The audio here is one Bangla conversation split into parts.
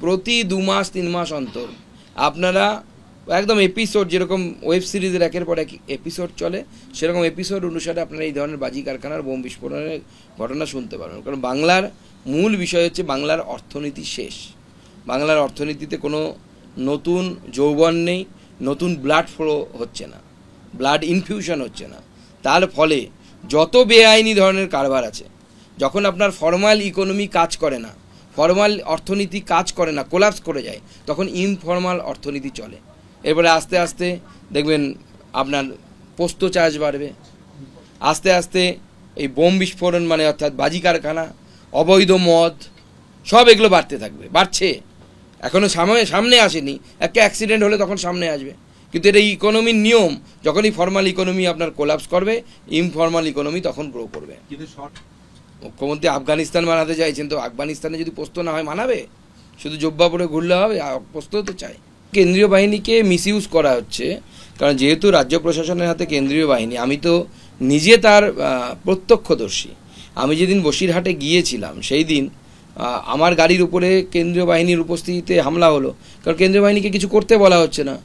প্রতি 2 মাস 3 মাস অন্তর আপনারা একদম এপিসোড, যেরকম ওয়েব সিরিজের একের পর এক এপিসোড চলে, সেরকম এপিসোড অনুসারে আপনারা এই ধরনের বাজি কারখানার বোম বিস্ফোরণের ঘটনা শুনতে পারবেন। কারণ বাংলার মূল বিষয় হচ্ছে বাংলার অর্থনীতি শেষ। বাংলার অর্থনীতিতে কোনো নতুন যৌবন নেই, নতুন ব্লাড ফ্লো হচ্ছে না, ব্লাড ইনফিউশন হচ্ছে না। তার ফলে যত বেআইনি ধরনের কারবার আছে, যখন আপনার ফর্মাল ইকোনমি কাজ করে না, ফর্মাল অর্থনীতি কাজ করে না, কোলাপস করে যায়, তখন ইনফর্মাল অর্থনীতি চলে। এরপরে আস্তে আস্তে দেখবেন আপনার পোস্ত চার্জ বাড়বে, আস্তে আস্তে এই বোম বিস্ফোরণ মানে অর্থাৎ বাজি কারখানা, অবৈধ মদ, সব এগুলো বাড়তে থাকবে, বাড়ছে। এখনও সামনে আসেনি, একটা অ্যাক্সিডেন্ট হলে তখন সামনে আসবে। কিন্তু এটা ইকোনমির নিয়ম, যখনই ফর্মাল ইকোনমি আপনার কোলাপস করবে, ইনফর্মাল ইকোনমি তখন গ্রো করবে। মুখ্যমন্ত্রী আফগানিস্তান বানাতে চাইছেন, তো আফগানিস্তানে যদি পোস্ত না হয় মানাবে? শুধু জব্বা পরে ঘুরলে হবে? পোস্ত তো চাই। কেন্দ্রীয় বাহিনীকে মিসইউজ করা হচ্ছে, কারণ যেহেতু রাজ্য প্রশাসনের হাতে কেন্দ্রীয় বাহিনী, আমি তো নিজে তার প্রত্যক্ষদর্শী। আমি যেদিন বসিরহাটে গিয়েছিলাম সেই দিন আমার গাড়ির উপরে কেন্দ্রীয় বাহিনীর উপস্থিতিতে হামলা হলো, কারণ কেন্দ্রীয় বাহিনীকে কিছু করতে বলা হচ্ছে না।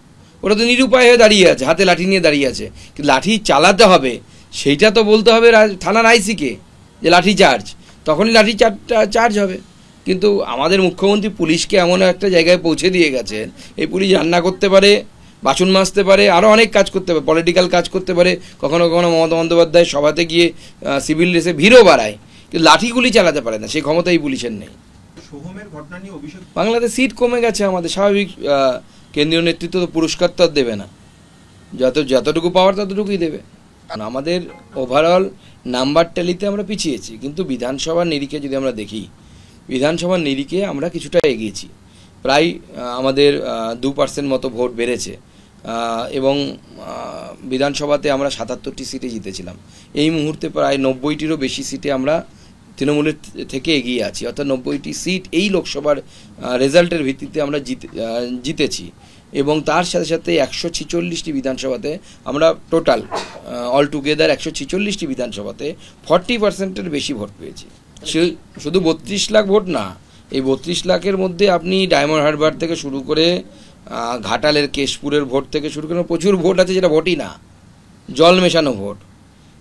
ওরা তো নিরুপায় হয়ে দাঁড়িয়ে আছে, হাতে লাঠি নিয়ে দাঁড়িয়ে আছে। কিন্তু লাঠি চালাতে হবে সেইটা তো বলতে হবে থানার আইসিকে যে লাঠি চার্জ, তখনই লাঠি চার্জ হবে। কিন্তু আমাদের মুখ্যমন্ত্রী পুলিশকে এমন একটা জায়গায় পৌঁছে দিয়ে গেছেন, এই পুলিশ রান্না করতে পারে, বাসন মাজতে পারে, আরও অনেক কাজ করতে পারে, পলিটিক্যাল কাজ করতে পারে, কখনো কখনো মমতা বন্দ্যোপাধ্যায় সভাতে গিয়ে সিভিল ড্রেসে ভিড়ও বাড়ায়, কিন্তু লাঠিগুলি চালাতে পারে না, সেই ক্ষমতা এই পুলিশের নেই। বাংলাদেশ সিট কমে গেছে আমাদের, স্বাভাবিক। কেন্দ্রীয় নেতৃত্ব তো পুরস্কার তো আর দেবে না, যতটুকু পাওয়ার ততটুকুই দেবে। আমাদের ওভারঅল নাম্বার ট্যালিতে আমরা পিছিয়েছি, কিন্তু বিধানসভার নিরিখে যদি আমরা দেখি, বিধানসভার নিরিখে আমরা কিছুটা এগিয়েছি। প্রায় আমাদের 2% মতো ভোট বেড়েছে, এবং বিধানসভাতে আমরা 77টি সিটে জিতেছিলাম। এই মুহূর্তে প্রায় 90টিরও বেশি সিটে আমরা তৃণমূলের থেকে এগিয়ে আছি, অর্থাৎ 90টি সিট এই লোকসভার রেজাল্টের ভিত্তিতে আমরা জিতেছি। এবং তার সাথে সাথে 146টি বিধানসভাতে আমরা টোটাল অল টুগেদার 146টি বিধানসভাতে 40%-এর বেশি ভোট পেয়েছি। শুধু 32 লাখ ভোট না, এই 32 লাখের মধ্যে আপনি ডায়মন্ড হারবার থেকে শুরু করে ঘাটালের কেশপুরের ভোট থেকে শুরু করে প্রচুর ভোট আছে যেটা ভোটই না, জল মেশানো ভোট।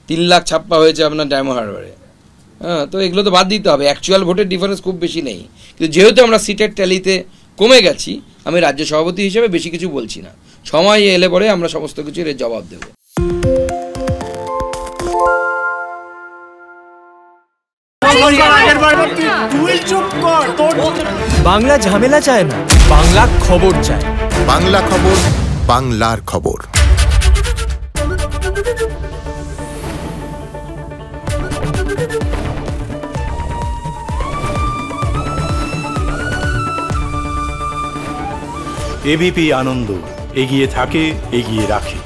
3 লাখ ছাপ্পা হয়েছে আপনার ডায়মন্ড হারবারে। তো এগুলো তো বাদ দিতে হবে, অ্যাকচুয়াল ভোটের ডিফারেন্স খুব বেশি নেই। কিন্তু যেহেতু আমরা সিটের ট্যালিতে কমে গেছি, আমি রাজ্য সভাপতি হিসেবে বেশি কিছু বলছি না, সময় এলে পরে আমরা সমস্ত কিছুর জবাব দেব। বাংলা ঝামেলা চায় না, বাংলা খবর চায়। বাংলা খবর, বাংলার খবর। এবিপি আনন্দ, এগিয়ে থাকে, এগিয়ে রাখে।